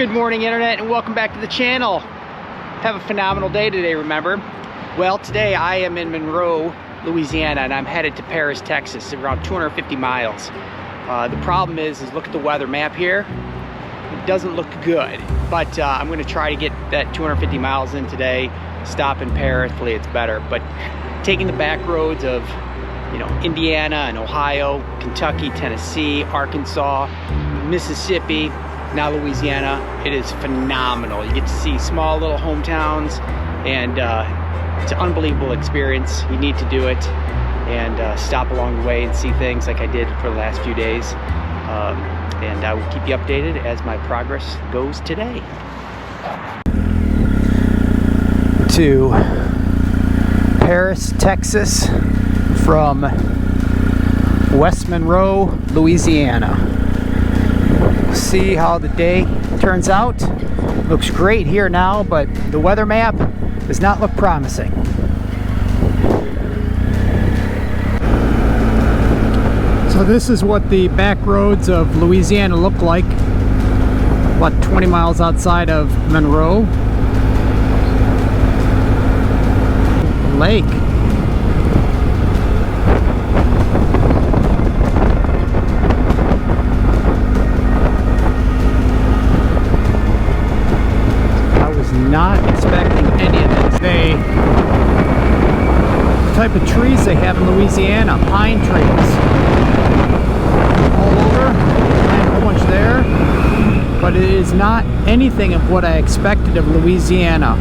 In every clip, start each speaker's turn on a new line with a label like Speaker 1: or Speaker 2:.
Speaker 1: Good morning, Internet, and welcome back to the channel. Have a phenomenal day today, remember? Well, today I am in Monroe, Louisiana, and I'm headed to Paris, Texas, around 250 miles. The problem is look at the weather map here. It doesn't look good, but I'm going to try to get that 250 miles in today, stop in Paris. Hopefully it's better, but taking the back roads of, you know, Indiana and Ohio, Kentucky, Tennessee, Arkansas, Mississippi, now Louisiana, it is phenomenal. You get to see small little hometowns, and it's an unbelievable experience. You need to do it and stop along the way and see things like I did for the last few days. And I will keep you updated as my progress goes today. To Paris, Texas from West Monroe, Louisiana. See how the day turns out. Looks great here now, but the weather map does not look promising. So this is what the back roads of Louisiana look like. About 20 miles outside of Monroe. Lake. Not expecting any of this. The type of trees they have in Louisiana, pine trees. All over, plant a whole bunch there. But it is not anything of what I expected of Louisiana.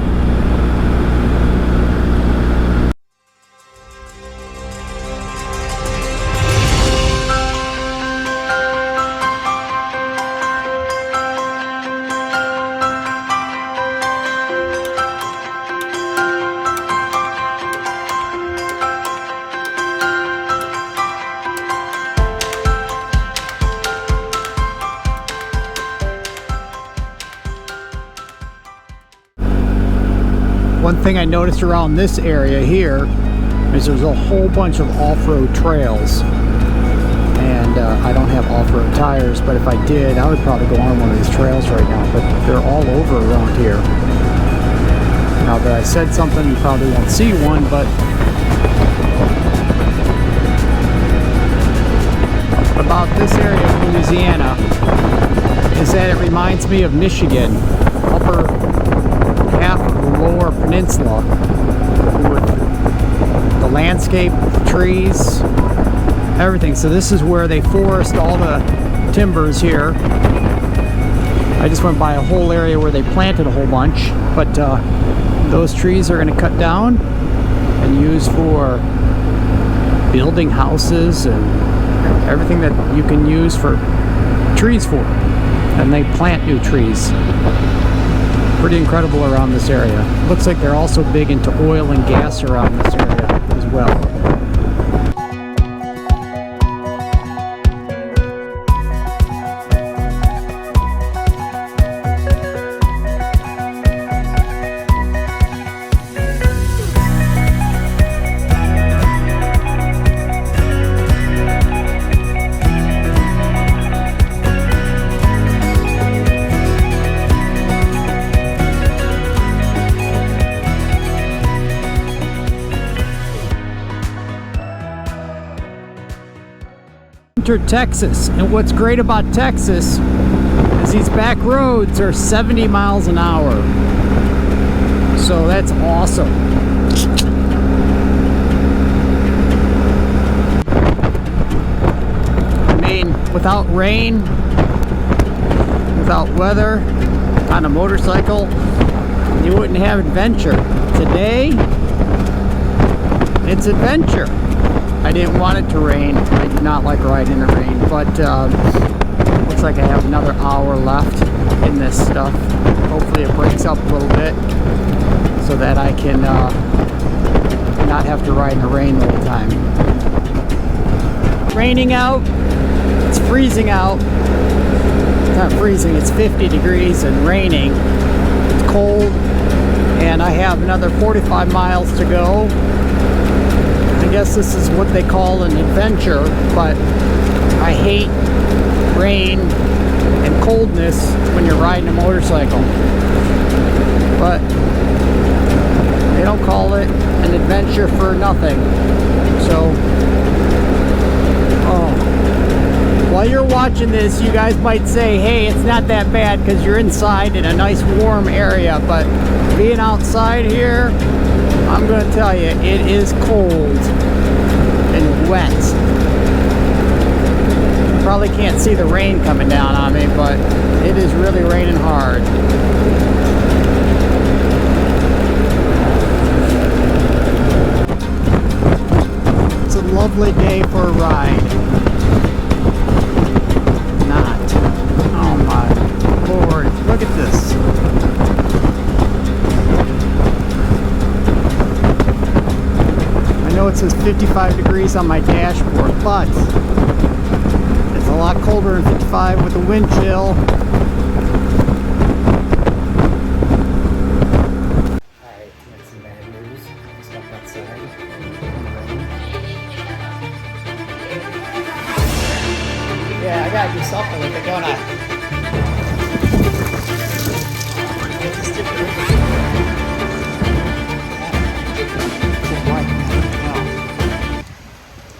Speaker 1: One thing I noticed around this area here is there's a whole bunch of off-road trails, and I don't have off-road tires, but if I did, I would probably go on one of these trails right now, but they're all over around here. Now that I said something, you probably won't see one, but about this area of Louisiana is that it reminds me of Michigan, upper half of the lower peninsula, with the landscape, the trees, everything. So this is where they forest all the timbers here. I just went by a whole area where they planted a whole bunch, but those trees are going to cut down and use for building houses and everything that you can use for trees for, and they plant new trees. Pretty incredible around this area. Looks like they're also big into oil and gas around this area as well. Texas, and what's great about Texas is these back roads are 70 miles an hour, so that's awesome. I mean, without rain, without weather, on a motorcycle, you wouldn't have adventure. Today, it's adventure. I didn't want it to rain. I do not like riding in the rain, but looks like I have another hour left in this stuff. Hopefully it breaks up a little bit so that I can not have to ride in the rain the whole time. Raining out, it's freezing out. It's not freezing, it's 50 degrees and raining. It's cold, and I have another 45 miles to go. I guess this is what they call an adventure, but I hate rain and coldness when you're riding a motorcycle. But they don't call it an adventure for nothing. So, while you're watching this, you guys might say, hey, it's not that bad because you're inside in a nice warm area. But being outside here, I'm going to tell you, it is cold and wet. You probably can't see the rain coming down on me, but it is really raining hard. It's a lovely day for a ride. Not. Oh my Lord, look at this. I know it says 55 degrees on my dashboard, but it's a lot colder than 55 with the wind chill. Alright, that's some bad news. Stuff outside. Yeah, I gotta do something with it, don't I?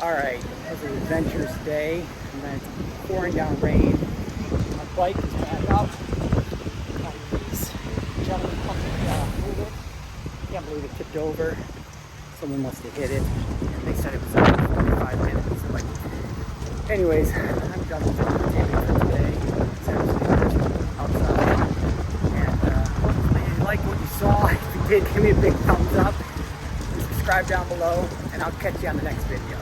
Speaker 1: Alright, it was an adventurous day, and then it's pouring down rain. My bike is back up. These gentlemen helped me move it. Can't believe it tipped over. Someone must have hit it, and they said it was out for 45 minutes. So like, anyways, I'm done with videotaping for today. It's absolutely outside. And hopefully you liked what you saw. If you did, give me a big thumbs up. Subscribe down below, and I'll catch you on the next video.